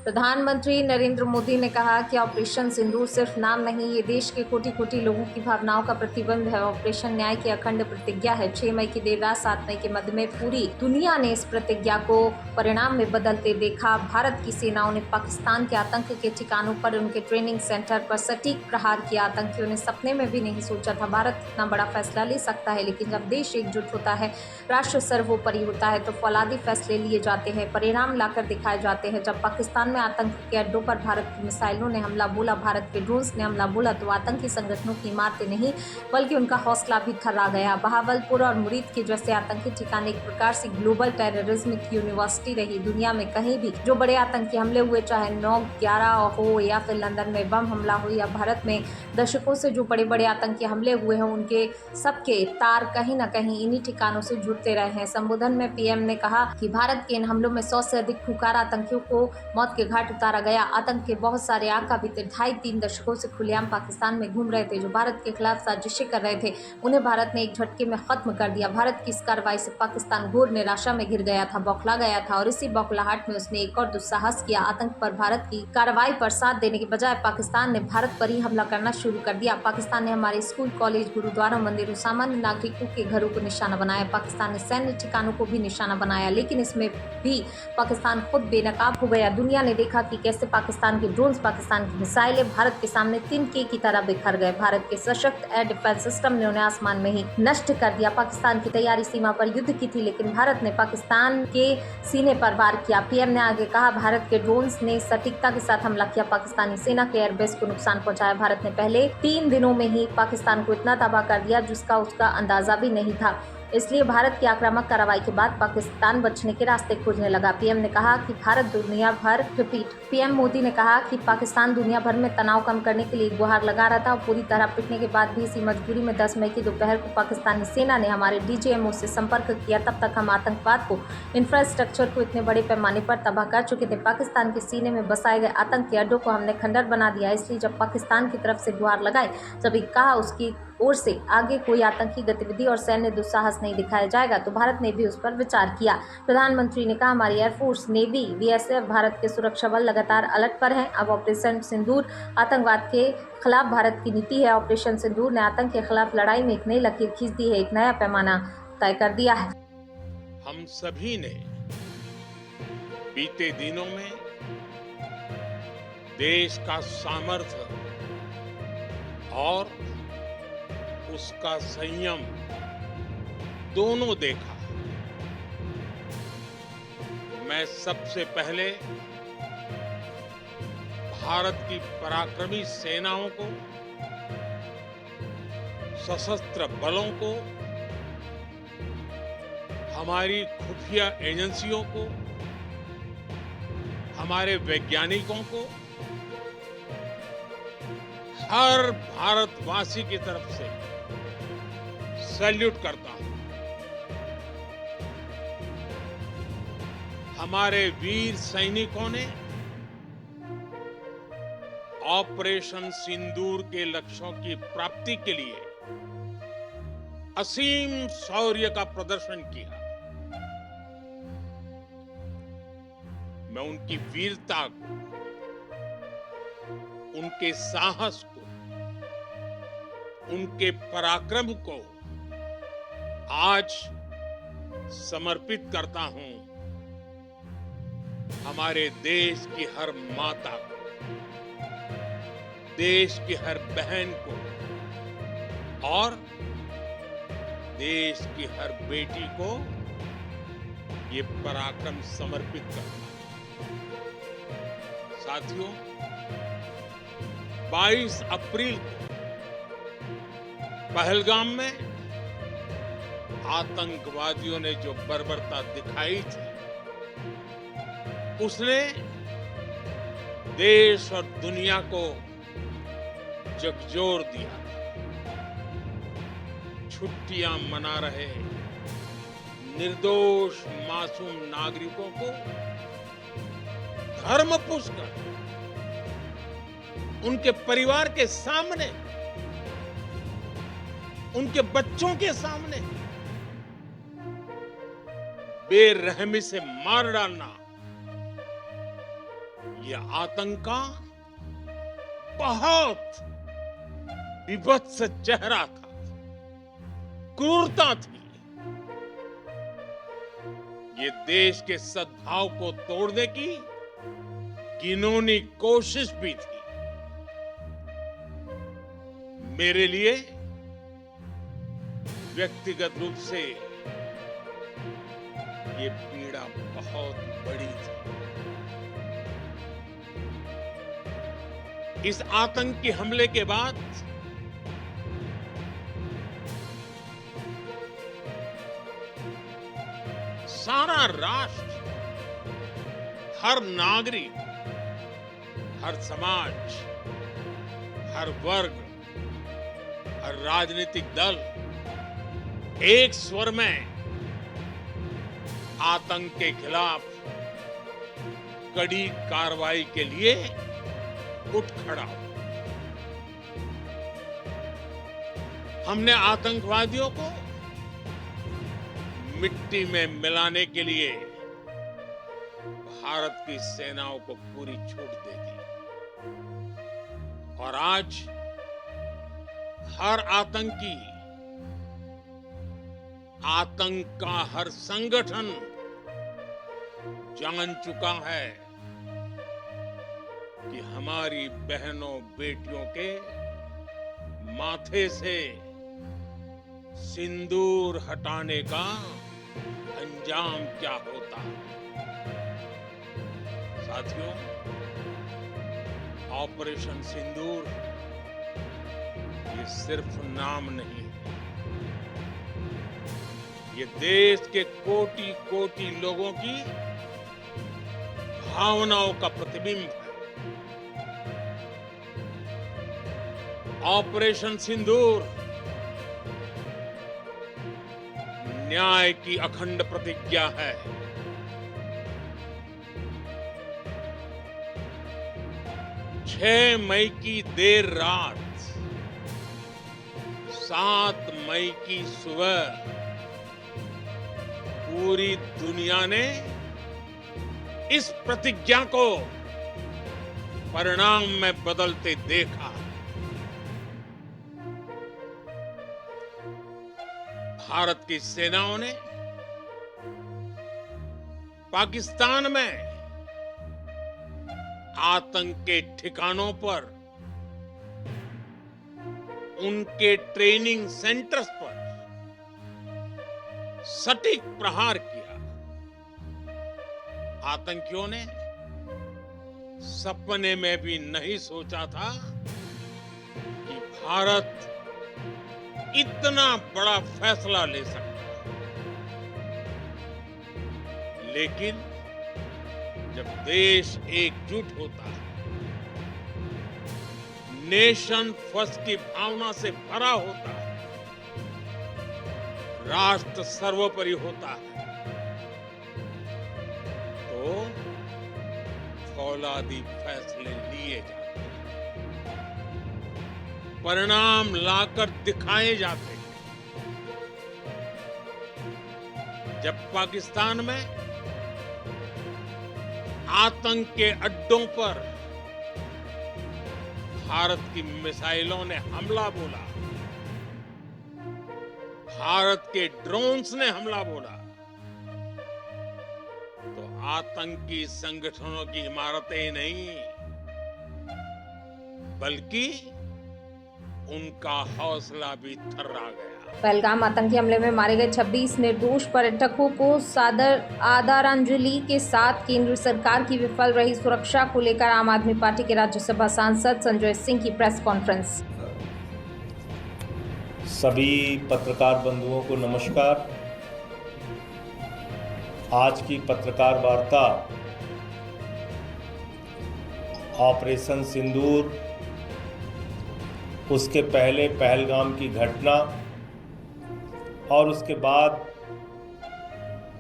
प्रधानमंत्री नरेंद्र मोदी ने कहा कि ऑपरेशन सिंदूर सिर्फ नाम नहीं, ये देश के कोटि-कोटि लोगों की भावनाओं का प्रतिबिंब है। ऑपरेशन न्याय की अखंड प्रतिज्ञा है। 6 मई की देर रात 7 मई के मध्य में पूरी दुनिया ने इस प्रतिज्ञा को परिणाम में बदलते देखा। भारत की सेनाओं ने पाकिस्तान के आतंक के ठिकानों पर, उनके ट्रेनिंग सेंटर पर सटीक प्रहार किया। आतंकियों ने सपने में भी नहीं सोचा था भारत इतना बड़ा फैसला ले सकता है, लेकिन जब देश एकजुट होता है, राष्ट्र सर्वोपरि होता है, तो फौलादी फैसले लिए जाते हैं, परिणाम लाकर दिखाए जाते हैं। जब पाकिस्तान में आतंक के अड्डों पर भारत की मिसाइलों ने हमला बोला, भारत के ड्रोन्स ने हमला बोला, तो आतंकी संगठनों की इमारतें नहीं बल्कि उनका हौसला भी थर्रा गया। बहावलपुर और मुरीद के जैसे आतंकी ठिकाने एक प्रकार से ग्लोबल टेररिज्म की यूनिवर्सिटी रही। दुनिया में कहीं भी जो बड़े आतंकी हमले हुए, चाहे 9/11 हो या फिर लंदन में बम हमला हो, या भारत में दशकों से जो बड़े बड़े आतंकी हमले हुए हैं, उनके सबके तार कहीं न कहीं इन्हीं ठिकानों से जुड़ते रहे हैं। संबोधन में पीएम ने कहा कि भारत के इन हमलों में 100 से अधिक खूंखार आतंकियों को मौत के घाट उतारा गया। आतंक के बहुत सारे आका बीते 2.5-3 दशकों से खुलेआम पाकिस्तान में घूम रहे थे, जो भारत के खिलाफ साजिशें कर रहे थे। उन्हें भारत ने एक झटके में खत्म कर दिया। भारत की इस कार्रवाई से पाकिस्तान घोर निराशा में घिर गया था, बौखला गया था, और इसी बौखलाहट में उसने एक और दुस्साहस किया। आतंक पर भारत की कार्रवाई पर साथ देने के बजाय पाकिस्तान ने भारत पर ही हमला करना शुरू कर दिया। पाकिस्तान ने हमारे स्कूल, कॉलेज, गुरुद्वारों, मंदिरों, सामान्य नागरिकों के घरों को निशाना बनाया। पाकिस्तान ने सैन्य ठिकानों को भी निशाना बनाया, लेकिन इसमें भी पाकिस्तान खुद बेनकाब हो गया। दुनिया ने देखा कि कैसे पाकिस्तान के ड्रोन्स, पाकिस्तान की मिसाइलें भारत के सामने तिनके की तरह बिखर गए। भारत के सशक्त एयर डिफेंस सिस्टम ने उन्हें आसमान में ही नष्ट कर दिया। पाकिस्तान की तैयारी सीमा पर युद्ध की थी, लेकिन भारत ने पाकिस्तान के सीने पर वार किया। पीएम ने आगे कहा, भारत के ड्रोन्स ने सटीकता के साथ हमला किया, पाकिस्तानी सेना के एयरबेस को नुकसान पहुंचाया। भारत ने पहले 3 दिनों में ही पाकिस्तान को इतना तबाह कर दिया जिसका उसका अंदाजा भी नहीं था। इसलिए भारत की आक्रामक कार्रवाई के बाद पाकिस्तान बचने के रास्ते खोजने लगा। पीएम ने कहा कि पीएम मोदी ने कहा कि पाकिस्तान दुनिया भर में तनाव कम करने के लिए गुहार लगा रहा था, और पूरी तरह पिटने के बाद भी इसी मजबूरी में 10 मई की दोपहर को पाकिस्तानी सेना ने हमारे डीजीएमओ से संपर्क किया। तब तक हम आतंकवाद को, इंफ्रास्ट्रक्चर को इतने बड़े पैमाने पर तबाह कर चुके थे। पाकिस्तान के सीने में बसाए गए आतंक के अड्डों को हमने खंडर बना दिया। इसलिए जब पाकिस्तान की तरफ से गुहार लगाई, तभी कहा उसकी ओर से आगे कोई आतंकी गतिविधि और सैन्य दुस्साहस नहीं दिखाया जाएगा, तो भारत ने भी उस पर विचार किया। प्रधानमंत्री ने कहा, हमारी एयरफोर्स, नेवी, बीएसएफ, भारत के सुरक्षा बल लगातार अलर्ट पर हैं। अब ऑपरेशन सिंदूर आतंकवाद के खिलाफ भारत की नीति है। ऑपरेशन सिंदूर ने आतंक के खिलाफ लड़ाई में एक नई लकीर खींच दी है, एक नया पैमाना तय कर दिया है। हम सभी ने बीते दिनों में देश का सामर्थ्य और उसका संयम दोनों देखा। मैं सबसे पहले भारत की पराक्रमी सेनाओं को, सशस्त्र बलों को, हमारी खुफिया एजेंसियों को, हमारे वैज्ञानिकों को, हर भारतवासी की तरफ से सैल्यूट करता हूं। हमारे वीर सैनिकों ने ऑपरेशन सिंदूर के लक्ष्यों की प्राप्ति के लिए असीम शौर्य का प्रदर्शन किया। मैं उनकी वीरता को, उनके साहस को, उनके पराक्रम को आज समर्पित करता हूं हमारे देश की हर माता को, देश की हर बहन को और देश की हर बेटी को ये पराक्रम समर्पित करता हूं। साथियों, 22 अप्रैल को पहलगाम में आतंकवादियों ने जो बर्बरता दिखाई थी, उसने देश और दुनिया को झकझोर दिया। छुट्टियां मना रहे निर्दोष मासूम नागरिकों को धर्म पुष्कर उनके परिवार के सामने, उनके बच्चों के सामने बेरहमी से मार डालना, ये आतंक का बहुत विभत्स चेहरा था, क्रूरता थी। ये देश के सद्भाव को तोड़ने की घिनौनी कोशिश भी थी। मेरे लिए व्यक्तिगत रूप से ये पीड़ा बहुत बड़ी थी। इस आतंकी हमले के बाद सारा राष्ट्र, हर नागरिक, हर समाज, हर वर्ग, हर राजनीतिक दल एक स्वर में आतंक के खिलाफ कड़ी कार्रवाई के लिए उठ खड़ा। हमने आतंकवादियों को मिट्टी में मिलाने के लिए भारत की सेनाओं को पूरी छूट दे दी और आज हर आतंकी, आतंक का हर संगठन जान चुका है कि हमारी बहनों बेटियों के माथे से सिंदूर हटाने का अंजाम क्या होता है। साथियों, ऑपरेशन सिंदूर ये सिर्फ नाम नहीं है, ये देश के कोटि कोटि लोगों की भावनाओं का प्रतिबिंब है। ऑपरेशन सिंदूर न्याय की अखंड प्रतिज्ञा है। छह मई की देर रात, 7 मई की सुबह पूरी दुनिया ने इस प्रतिज्ञा को परिणाम में बदलते देखा। भारत की सेनाओं ने पाकिस्तान में आतंक के ठिकानों पर, उनके ट्रेनिंग सेंटर्स पर सटीक प्रहार किया। आतंकियों ने सपने में भी नहीं सोचा था कि भारत इतना बड़ा फैसला ले सकता है। लेकिन जब देश एकजुट होता है, नेशन फर्स्ट की भावना से भरा होता है, राष्ट्र सर्वोपरि होता है, तो फौलादी फैसले लिए जाते हैं, परिणाम लाकर दिखाए जाते हैं। जब पाकिस्तान में आतंक के अड्डों पर भारत की मिसाइलों ने हमला बोला, भारत के ड्रोन्स ने हमला बोला, तो आतंकी संगठनों की इमारतें नहीं बल्कि उनका हौसला भी थर्रा गया। पहलगाम आतंकी हमले में मारे गए 26 निर्दोष पर्यटकों को सादर आदरांजलि के साथ केंद्र सरकार की विफल रही सुरक्षा को लेकर आम आदमी पार्टी के राज्यसभा सांसद संजय सिंह की प्रेस कॉन्फ्रेंस। सभी पत्रकार बंधुओं को नमस्कार। आज की पत्रकार वार्ता ऑपरेशन सिंदूर, उसके पहले पहलगाम की घटना और उसके बाद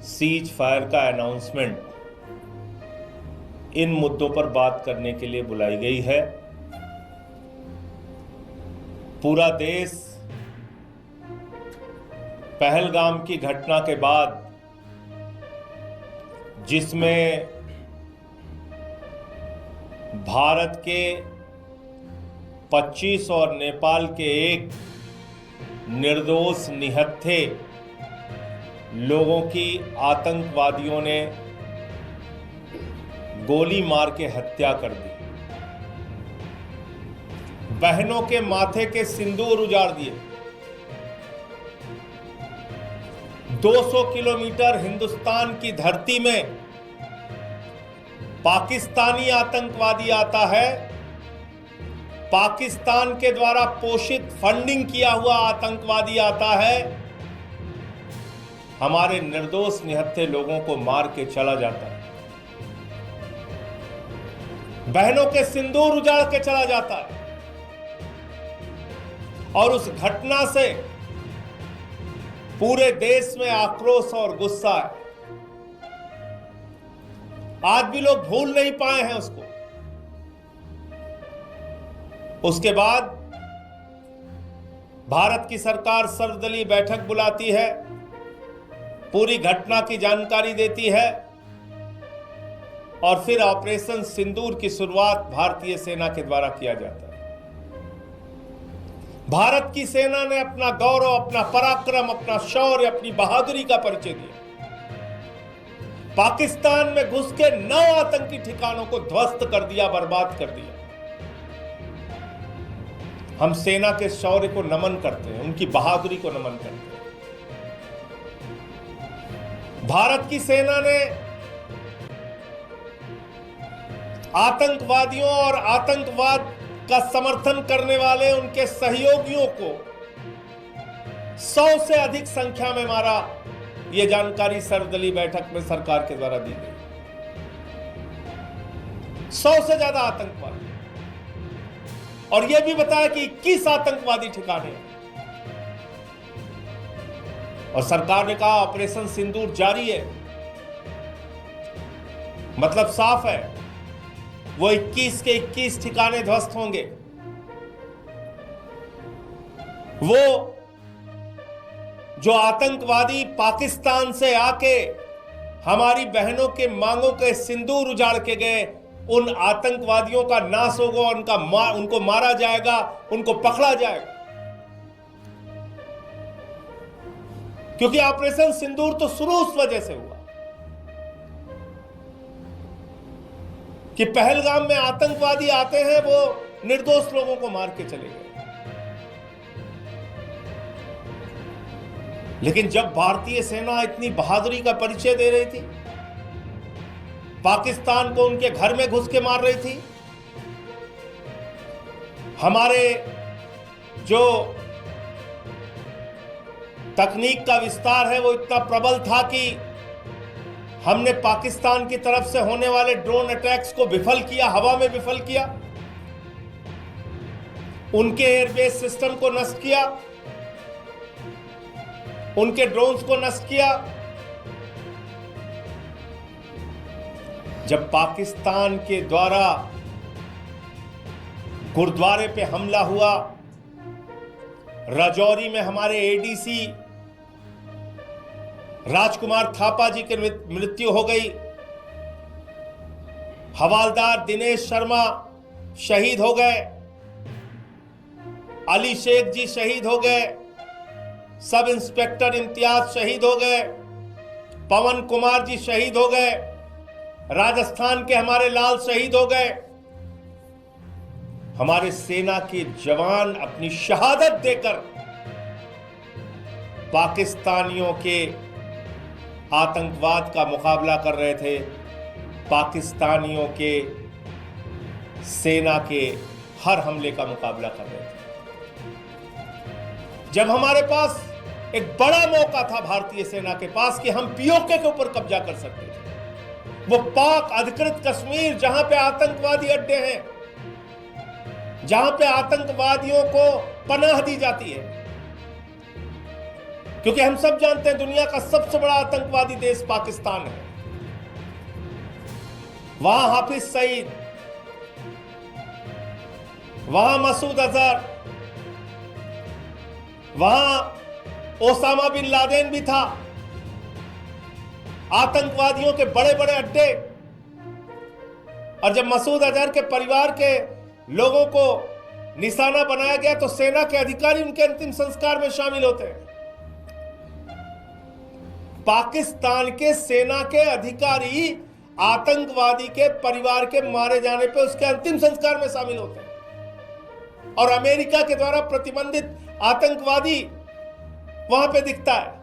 सीज फायर का अनाउंसमेंट, इन मुद्दों पर बात करने के लिए बुलाई गई है। पूरा देश पहलगाम की घटना के बाद, जिसमें भारत के 25 और नेपाल के 1 निर्दोष निहत्थे लोगों की आतंकवादियों ने गोली मार के हत्या कर दी। बहनों के माथे के सिंदूर उजाड़ दिए। 200 किलोमीटर हिंदुस्तान की धरती में पाकिस्तानी आतंकवादी आता है, पाकिस्तान के द्वारा पोषित फंडिंग किया हुआ आतंकवादी आता है, हमारे निर्दोष निहत्थे लोगों को मार के चला जाता है, बहनों के सिंदूर उजाड़ के चला जाता है। और उस घटना से पूरे देश में आक्रोश और गुस्सा है। आज भी लोग भूल नहीं पाए हैं उसको। उसके बाद भारत की सरकार सर्वदलीय बैठक बुलाती है, पूरी घटना की जानकारी देती है और फिर ऑपरेशन सिंदूर की शुरुआत भारतीय सेना के द्वारा किया जाता है। भारत की सेना ने अपना गौरव, अपना पराक्रम, अपना शौर्य, अपनी बहादुरी का परिचय दिया। पाकिस्तान में घुस के 9 आतंकी ठिकानों को ध्वस्त कर दिया, बर्बाद कर दिया। हम सेना के शौर्य को नमन करते हैं, उनकी बहादुरी को नमन करते हैं। भारत की सेना ने आतंकवादियों और आतंकवाद का समर्थन करने वाले उनके सहयोगियों को 100 से अधिक संख्या में मारा। यह जानकारी सर्वदलीय बैठक में सरकार के द्वारा दी गई। 100 से ज्यादा आतंकवादी, और यह भी बताया कि 21 आतंकवादी ठिकाने। और सरकार ने कहा ऑपरेशन सिंदूर जारी है। मतलब साफ है, वो 21 के 21 ठिकाने ध्वस्त होंगे। वो जो आतंकवादी पाकिस्तान से आके हमारी बहनों के मांगों के सिंदूर उजाड़ के गए, उन आतंकवादियों का नाश होगा, उनको मारा जाएगा, उनको पकड़ा जाएगा। क्योंकि ऑपरेशन सिंदूर तो शुरू उस वजह से हुआ कि पहलगाम में आतंकवादी आते हैं, वो निर्दोष लोगों को मार के चले गए। लेकिन जब भारतीय सेना इतनी बहादुरी का परिचय दे रही थी, पाकिस्तान को उनके घर में घुस के मार रही थी, हमारे जो तकनीक का विस्तार है वो इतना प्रबल था कि हमने पाकिस्तान की तरफ से होने वाले ड्रोन अटैक्स को विफल किया, हवा में विफल किया, उनके एयरबेस सिस्टम को नष्ट किया, उनके ड्रोन्स को नष्ट किया। जब पाकिस्तान के द्वारा गुरुद्वारे पे हमला हुआ, राजौरी में हमारे एडीसी राजकुमार थापा जी की मृत्यु हो गई, हवालदार दिनेश शर्मा शहीद हो गए, अली शेख जी शहीद हो गए, सब इंस्पेक्टर इम्तियाज शहीद हो गए, पवन कुमार जी शहीद हो गए, राजस्थान के हमारे लाल शहीद हो गए। हमारे सेना के जवान अपनी शहादत देकर पाकिस्तानियों के आतंकवाद का मुकाबला कर रहे थे, पाकिस्तानियों के सेना के हर हमले का मुकाबला कर रहे थे। जब हमारे पास एक बड़ा मौका था भारतीय सेना के पास कि हम पीओके के ऊपर कब्जा कर सकते थे, वो पाक अधिकृत कश्मीर जहां पे आतंकवादी अड्डे हैं, जहां पे आतंकवादियों को पनाह दी जाती है, क्योंकि हम सब जानते हैं दुनिया का सबसे बड़ा आतंकवादी देश पाकिस्तान है। वहां हाफिज सईद, वहां मसूद अजहर, वहां ओसामा बिन लादेन भी था। आतंकवादियों के बड़े बड़े अड्डे और जब मसूद अजहर के परिवार के लोगों को निशाना बनाया गया तो सेना के अधिकारी उनके अंतिम संस्कार में शामिल होते हैं। पाकिस्तान के सेना के अधिकारी आतंकवादी के परिवार के मारे जाने पे उसके अंतिम संस्कार में शामिल होते हैं और अमेरिका के द्वारा प्रतिबंधित आतंकवादी वहां पे दिखता है।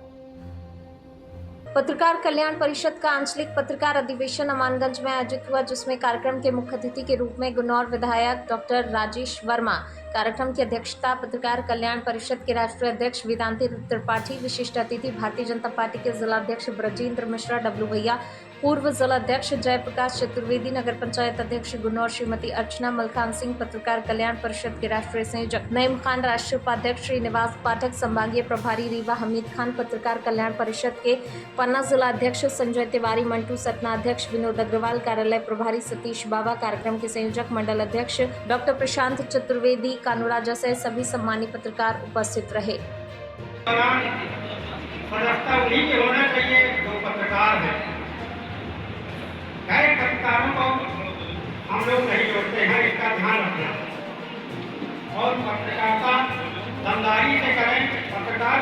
पत्रकार कल्याण परिषद का आंचलिक पत्रकार अधिवेशन अमानगंज में आयोजित हुआ, जिसमें कार्यक्रम के मुख्य अतिथि के रूप में गुन्नौर विधायक डॉक्टर राजेश वर्मा, कार्यक्रम की अध्यक्षता पत्रकार कल्याण परिषद के राष्ट्रीय अध्यक्ष वेदांती त्रिपाठी, विशिष्ट अतिथि भारतीय जनता पार्टी के जिलाध्यक्ष ब्रजेंद्र मिश्रा डब्लू भैया, पूर्व जिलाध्यक्ष जयप्रकाश चतुर्वेदी, नगर पंचायत अध्यक्ष गुन्नौर श्रीमती अर्चना मलखान सिंह, पत्रकार कल्याण परिषद के राष्ट्रीय संयोजक नईम खान, राष्ट्रीय उपाध्यक्ष श्रीनिवास पाठक, संभागीय प्रभारी रीवा हमीद खान, पत्रकार कल्याण परिषद के पन्ना जिलाध्यक्ष संजय तिवारी, मंटू सतना अध्यक्ष विनोद अग्रवाल, कार्यालय प्रभारी सतीश बाबा, कार्यक्रम के संयोजक मंडल अध्यक्ष डॉक्टर प्रशांत चतुर्वेदी, कानूराजा सहित सभी सम्मानित पत्रकार उपस्थित रहे। उन्हीं के होना चाहिए जो पत्रकार हैं। गैर पत्रकारों को हम लोग नहीं जोड़ते हैं, इसका ध्यान रखना। और पत्रकारिता दमदारी से करें। पत्रकार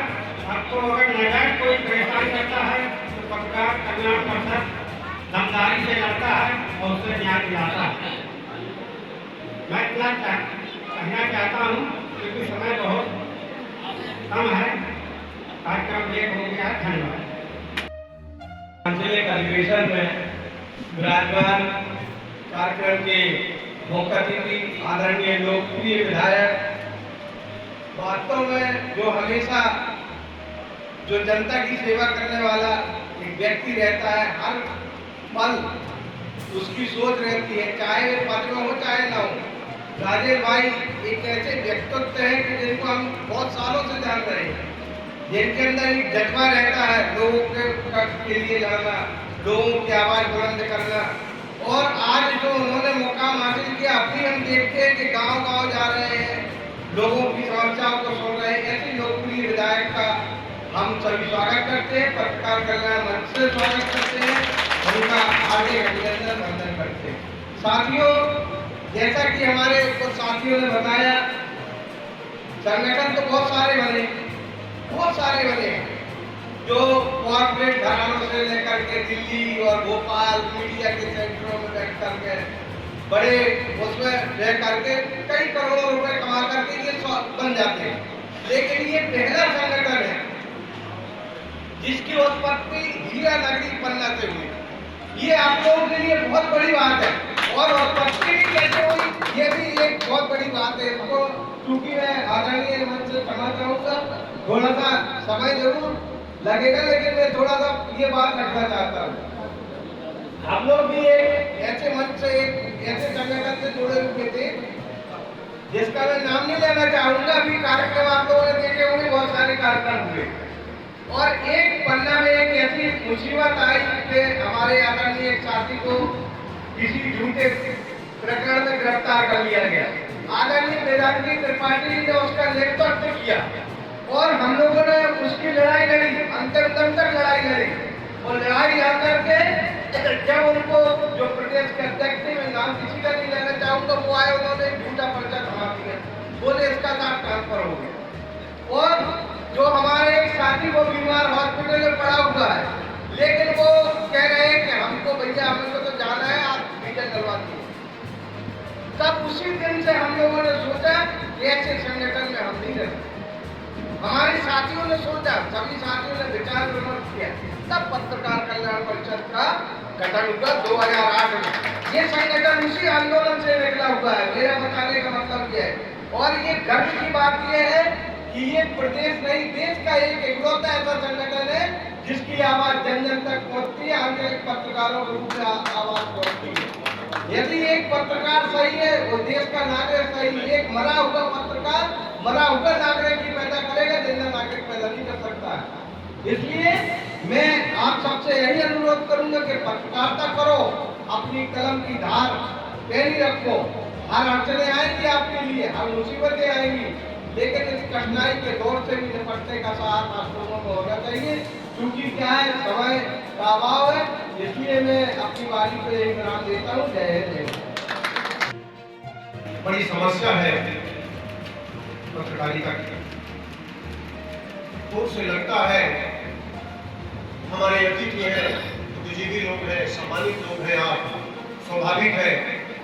आपको अगर नजर कोई परेशान करता है तो पत्रकार कल्याण परिषद दमदारी से लड़ता है और उससे न्याय दिलाता है। मैं इतना कहना चाहता हूँ क्योंकि समय बहुत कम है, कार्यक्रम लेट हो गया। धन्यवाद। आंचलिक अधिवेशन में विराजमान कार्यक्रम के मुख्य अतिथि आदरणीय लोकप्रिय विधायक, वास्तव में जो हमेशा जो जनता की सेवा करने वाला एक व्यक्ति रहता है, हर पल उसकी सोच रहती है, चाहे वे पद में हो चाहे ना हो। राजेश भाई एक ऐसे व्यक्तित्व हैं कि जिनको हम बहुत सालों से जान रहे हैं, जिनके अंदर एक जज्बा रहता है लोगों के लिए लड़ना, लोगों की आवाज बुलंद करना। और आज जो उन्होंने मुकाम हासिल किया, अभी हम देखते हैं कि गांव-गांव जा रहे हैं, लोगों की समस्याओं को सुन रहे हैं। ऐसे लोकप्रिय विधायक का हम सभी स्वागत करते हैं, पत्रकार कल्याण मंच से स्वागत करते हैं, उनका हार्दिक अभिनंदन वंदन करते हैं। साथियों, जैसा कि हमारे कुछ साथियों ने बताया, संगठन तो बहुत सारे बने हैं जो कॉर्पोरेट घरानों से लेकर के दिल्ली और भोपाल मीडिया के सेंटरों में बैठ करके बड़े उसमें रह करके कई करोड़ों रुपए कमा करके ये बन जाते हैं। लेकिन ये पहला संगठन है जिसकी उत्पत्ति हीरा नगरी पन्ना से हुई। ये आप लोगों के लिए बहुत बड़ी बात है और उत्पत्ति भी कैसे हुई ये भी एक बहुत बड़ी बात है। इसको क्योंकि मैं आदरणीय मंच से क्षमा चाहूँगा, थोड़ा सा समय जरूर लगेगा, लेकिन मैं थोड़ा सा ये बात रखना चाहता हूँ। हम लोग भी एक ऐसे मंच से, एक ऐसे संगठन से जुड़े हुए थे जिसका मैं नाम नहीं लेना चाहूँगा। अभी कार्यक्रम आप लोगों ने देखे होंगे, बहुत सारे कार्यक्रम हुए और एक पन्ना में एक ऐसी मुसीबत आई कि हमारे आदरणीय एक साथी को किसी झूठे प्रकरण में गिरफ्तार कर लिया गया। आदरणीय वेदांती त्रिपाठी ने उसका नेतृत्व किया और हम लोगों ने उसकी लड़ाई लड़ी, अंतिम दम तक लड़ाई लड़ी। और लड़ाई आकर के जब उनको जो प्रदेश के अध्यक्ष थे, मैं नाम किसी का नहीं लेना चाहूँगा, वो आए, उन्होंने झूठा पर्चा थमा दिया, बोले इसका नाम ट्रांसफर हो गया। और जो हमारे एक साथी वो बीमार हॉस्पिटल में पड़ा हुआ है, लेकिन वो कह रहे हैं कि हमको भैया हमको तो जाना है, आप वीजा करवा दीजिए। तब उसी दिन से हम लोगों ने सोचा कि ऐसे संगठन में हम नहीं रहते। हमारे साथियों ने सोचा, सभी साथियों ने विचार विमर्श किया, तब पत्रकार कल्याण परिषद का गठन हुआ 2008 में। ये संगठन उसी आंदोलन से निकला हुआ है, मेरा बताने का मतलब यह है। और ये गर्व की बात यह है कि ये प्रदेश नहीं, देश का एक इकलौता ऐसा संगठन है जिसकी आवाज जन जन तक पहुंचती है, आंतरिक पत्रकारों के रूप में आवाज पहुंचती है। यदि एक पत्रकार सही है, वो देश का नागरिक सही है। एक मरा हुआ पत्रकार मरा हुआ नागरिक ही पैदा करेगा, जिंदा नागरिक पैदा नहीं कर सकता है। इसलिए मैं आप सबसे यही अनुरोध करूंगा कि पत्रकारिता करो, अपनी कलम की धार पैनी रखो। हर अड़चने आएंगी आपके लिए, हर मुसीबतें आएंगी, लेकिन इस कठिनाई के दौर से भी निपटने का साहस आप लोगों को होना चाहिए, क्योंकि क्या है, समय का अभाव है। इसलिए मैं अपनी बारी को यही विराम देता हूँ। जय हिंद, जय भारत। बड़ी समस्या है पत्रकारिता की। दूर से लगता है हमारे अतिथि हैं, बुद्धिजीवी लोग हैं, सम्मानित लोग हैं, आप स्वाभाविक है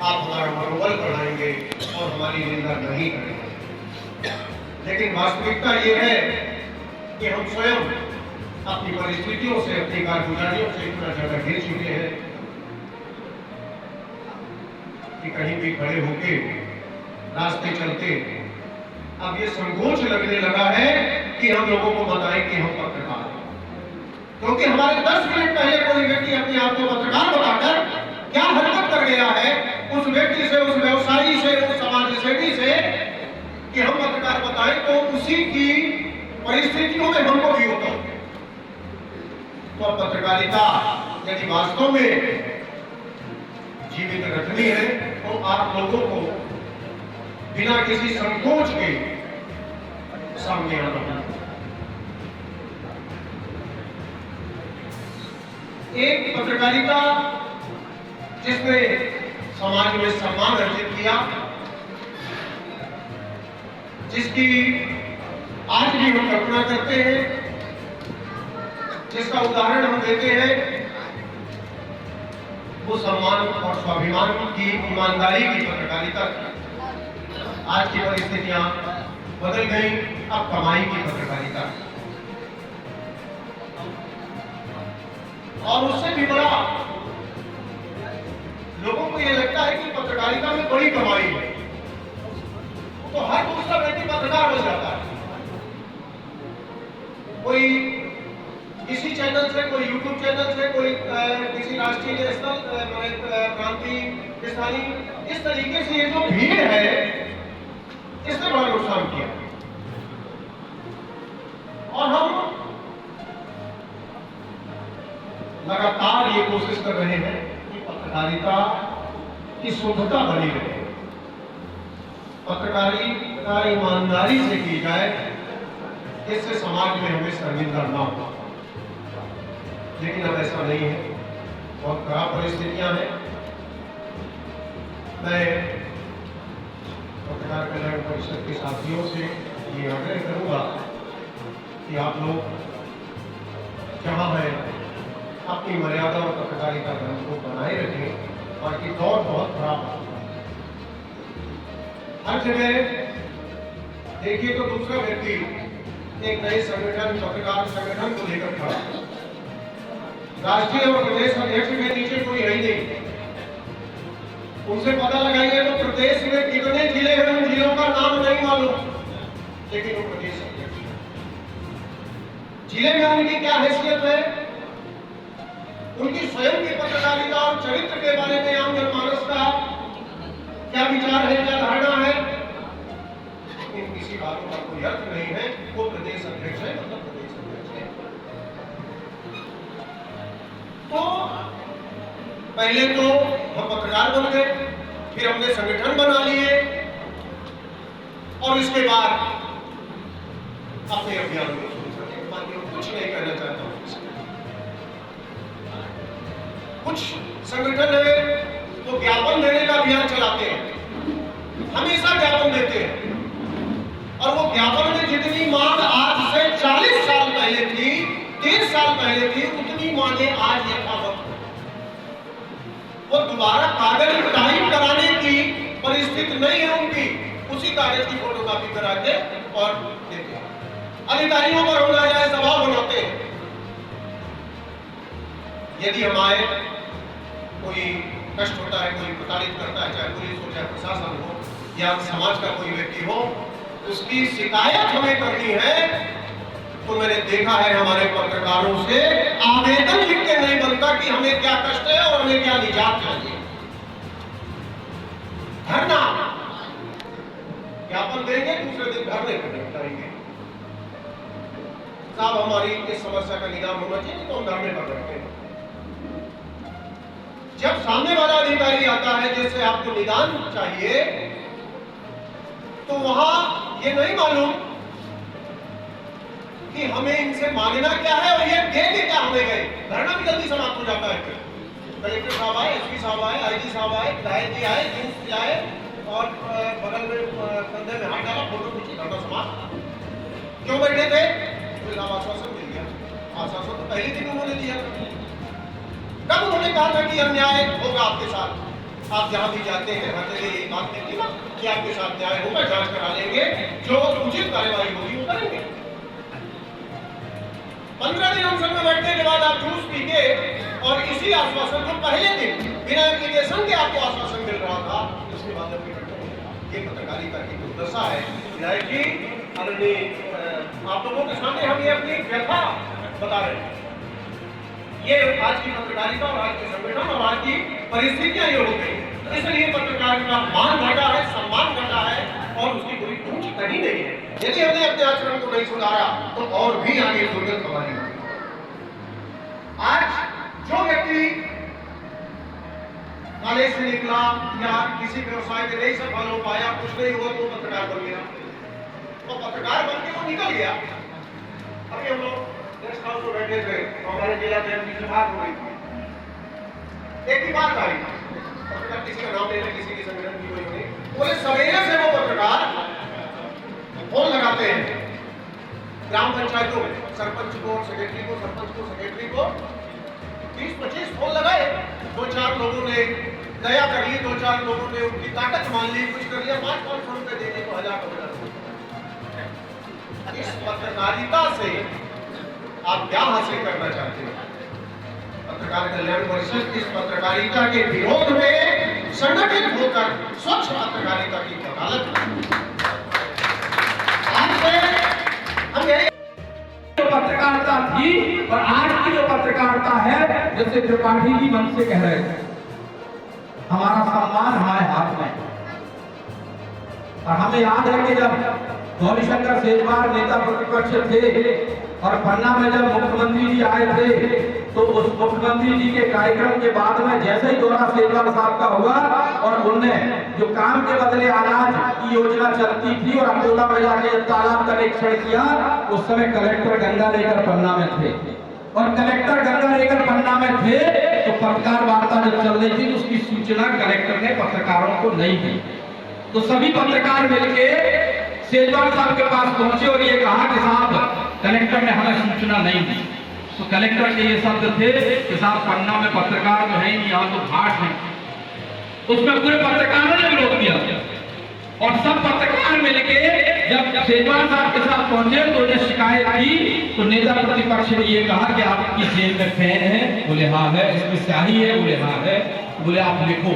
आप हमारा मनोबल बढ़ाएंगे और हमारी निंदा नहीं करेंगे। लेकिन वास्तविकता ये है कि हम स्वयं अपनी परिस्थितियों से, अपनी कारगुजारियों से इतना ज्यादा घिर चुके हैं कि कहीं भी खड़े होके रास्ते चलते अब ये संकोच लगने लगा है कि हम लोगों को बताएं कि हम पत्रकार हैं। क्योंकि हमारे 10 मिनट पहले कोई व्यक्ति अपने आप को पत्रकार बताकर क्या हरकत कर गया है उस व्यक्ति से, उस व्यवसायी से, उस समाजसेवी से कि हम पत्रकार बताएं, तो उसी की परिस्थितियों में हमको भी होता है। तो पत्रकारिता यदि वास्तव में जीवित रखनी है तो आप लोगों को बिना किसी संकोच के सामने आना है। एक पत्रकारिता जिसने समाज में सम्मान अर्जित किया, जिसकी आज भी हम कल्पना करते हैं, जिसका उदाहरण हम देते हैं, वो सम्मान और स्वाभिमान की, ईमानदारी की पत्रकारिता थी। आज की परिस्थितियां बदल गई, अब कमाई की पत्रकारिता। और उससे भी बड़ा लोगों को यह लगता है कि पत्रकारिता में बड़ी कमाई है, तो हर दूसरा व्यक्ति पत्रकार बन जाता है। कोई किसी चैनल से, कोई यूट्यूब चैनल से, कोई किसी राष्ट्रीय, नेशनल, क्रांति, स्थानीय, इस तरीके से ये जो भीड़ है इसने बड़ा नुकसान किया। और हम लगातार ये कोशिश कर रहे हैं कि पत्रकारिता की शुद्धता बनी रहे, पत्रकारिता ईमानदारी से की जाए, इससे समाज में हमें शर्मिंदा ना हो। लेकिन अब ऐसा नहीं है, बहुत खराब परिस्थितियां हैं। मैं पत्रकार कल्याण परिषद के साथियों से ये आग्रह करूंगा कि आप लोग जहां है अपनी मर्यादा और पत्रकारिता धर्म को बनाए रखें। और कि दौर बहुत खराब है, हर जगह देखिए तो दूसरा व्यक्ति एक नए संगठन, पत्रकार संगठन को लेकर खड़ा, राष्ट्रीय और प्रदेश अध्यक्ष के नीचे कोई है ही नहीं। उनसे पता लगाइए तो प्रदेश में कितने जिले हैं, उन जिलों का नाम नहीं मालूम, लेकिन वो प्रदेश अध्यक्ष है। जिले में उनकी क्या हैसियत है, उनकी स्वयं की पत्रकारिता और चरित्र के बारे में आम जनमानस का क्या विचार है, क्या धारणा है, इन किसी बातों का कोई अर्थ नहीं है। वो प्रदेश अध्यक्ष है, मतलब प्रदेश अध्यक्ष है। तो पहले तो हम पत्रकार बन गए, फिर हमने संगठन बना लिए और इसके बाद अपने अभियान को शुरू कर दिया। बाकी कुछ नहीं कहना चाहता हूं। कुछ संगठन है तो ज्ञापन देने का अभियान चलाते हैं, हमेशा ज्ञापन देते हैं, और वो ज्ञापन में जितनी मांग आज से 40 साल पहले थी, 30 साल पहले थी, उतनी मांगे आज यथावत। वो दोबारा कागज टाइप कराने की परिस्थिति नहीं है उनकी, उसी कागज की फोटोकॉपी करा के और देते हैं। अधिकारियों पर होना जाए दबाव बनाते हैं। यदि हमारे कोई कष्ट होता है, कोई प्रताड़ित करता है, चाहे पुलिस हो, चाहे प्रशासन हो, या समाज का कोई व्यक्ति हो, उसकी शिकायत हमें करनी है, तो मैंने देखा है हमारे पत्रकारों से आवेदन लिख के नहीं बनता कि हमें क्या कष्ट है और हमें क्या निजात चाहिए। धरना, ज्ञापन देंगे, दूसरे दिन धरने पर बैठेंगे। साहब हमारी इस समस्या का निदान होना चाहिए, तो हम धरने पर बैठते हैं। जब सामने वाला अधिकारी आता है जिससे आपको निदान चाहिए, तो वहां ये नहीं मालूम कि हमें इनसे मांगना क्या है और ये देंगे क्या हमें गए। धरना भी जल्दी समाप्त हो जाता है। कलेक्टर साहब आए, एसपी साहब आए, आईजी साहब आए, विधायक जी आए, जींस आए और बगल में कंधे में हाथ डाला, फोटो खींची, धरना समाप्त। क्यों बैठे थे? तो आश्वासन मिल गया। आश्वासन तो पहले दिन उन्होंने दिया। कब उन्होंने कहा था कि अन्याय होगा आपके साथ? आप जहां भी जाते हैं हर जगह ये बात कहती ना कि आपके साथ न्याय होगा, जांच करा लेंगे, जो उचित कार्यवाही होगी वो करेंगे। 15 दिन हम सब में बैठने के बाद आप जूस पी के और इसी आश्वासन को पहले दिन बिना एप्लीकेशन के आपको आश्वासन मिल रहा था, उसके बाद ये पत्रकारिता की दुर्दशा है। विधायक जी, आदरणीय, आप लोगों के सामने हम ये अपनी व्यथा बता रहे हैं। ये आज की पत्रकारिता और आज के संगठन और आज की परिस्थितियां ये हो गई, इसलिए पत्रकार का मान घटा है, सम्मान घटा है और उसकी कोई पूछ कहीं नहीं है। यदि हमने अपने आचरण को नहीं सुधारा तो और भी आगे दुर्गत कमानी है। आज जो व्यक्ति कॉलेज से निकला या किसी व्यवसाय में नहीं सफल हो पाया, कुछ नहीं हुआ तो पत्रकार बन गया, तो पत्रकार बन के वो निकल गया। अभी हम लोग गेस्ट हाउस में बैठे थे, हमारे जिला अध्यक्ष से बात हो रही थी। एक ही बात आई, पत्रकार किसी का नाम ले लें, किसी की संगठन की कोई नहीं, बोले सवेरे से वो पत्रकार फोन लगाते हैं ग्राम पंचायतों में, सरपंच को, सेक्रेटरी को, सरपंच को, सेक्रेटरी को 20-25 फोन लगाए। 2-4 लोगों ने दया कर ली, 2-4 लोगों ने उनकी ताकत मान ली, कुछ कर लिया, 500-500 रुपए देने को 1000-2000। इस पत्रकारिता से आप क्या हासिल करना चाहते हैं? पत्रकार कल्याण परिषद इस पत्रकारिता के विरोध में संगठित होकर स्वच्छ पत्रकारिता की वकालत हम यही पत्रकारिता थी और आज की जो पत्रकारिता है, जैसे त्रिपाठी जी मन से कह रहे थे, हमारा सम्मान हमारे हाथ में। और हमें याद है कि जब गौरीशंकर शेजवार नेता प्रतिपक्ष थे और पन्ना में जब मुख्यमंत्री जी आए थे, तो उस मुख्यमंत्री जी के कार्यक्रम के बाद में जैसे ही दौरा शेजवार साहब का हुआ और उनने जो काम के बदले अनाज की योजना चलती थी और अकोला में जाके जब तालाब का निरीक्षण किया, उस समय कलेक्टर गंगा लेकर पन्ना में थे और कलेक्टर गंगा लेकर पन्ना में थे तो पत्रकार वार्ता जब चल रही थी तो उसकी सूचना कलेक्टर ने पत्रकारों को नहीं दी। तो सभी पत्रकार मिलके शेजवार साहब के पास पहुंचे और ये कहा कि साहब कलेक्टर ने हमें सूचना नहीं दी। तो कलेक्टर के ये शब्द थे कि साहब पन्ना में पत्रकार जो है यहाँ तो घाट है। उसमें पूरे पत्रकारों ने विरोध किया और सब पत्रकार मिलके जब शेजवार साहब के साथ पहुंचे तो उन्हें शिकायत की तो नेता प्रतिपक्ष ने ये कहा कि आपकी जेब में पेन है? बोले हाँ है। इसमें स्याही है? बोले हाँ है। बोले आप लिखो,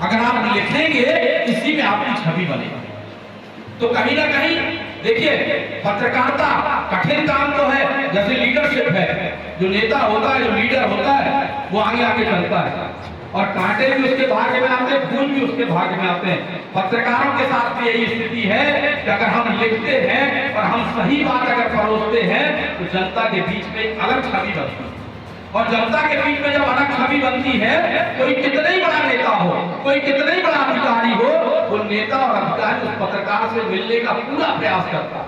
अगर आप लिखेंगे इसी में आपकी छवि बनेगी। तो कहीं ना कहीं देखिए पत्रकारिता कठिन काम तो है, जैसे लीडरशिप है, जो नेता होता है, जो लीडर होता है, वो आगे आगे चलता है और कांटे भी उसके भाग्य में आते हैं, फूल भी उसके भाग्य में आते हैं। पत्रकारों के साथ भी यही स्थिति है कि अगर हम लिखते हैं और हम सही बात अगर परोसते हैं तो जनता के बीच में एक अलग छवि बनती है और जनता के बीच में जब अलग छवि बनती है, कोई कितना ही बड़ा नेता हो, कोई कितना ही बड़ा अधिकारी हो, वो नेता और अधिकारी उस पत्रकार से मिलने का पूरा प्रयास करता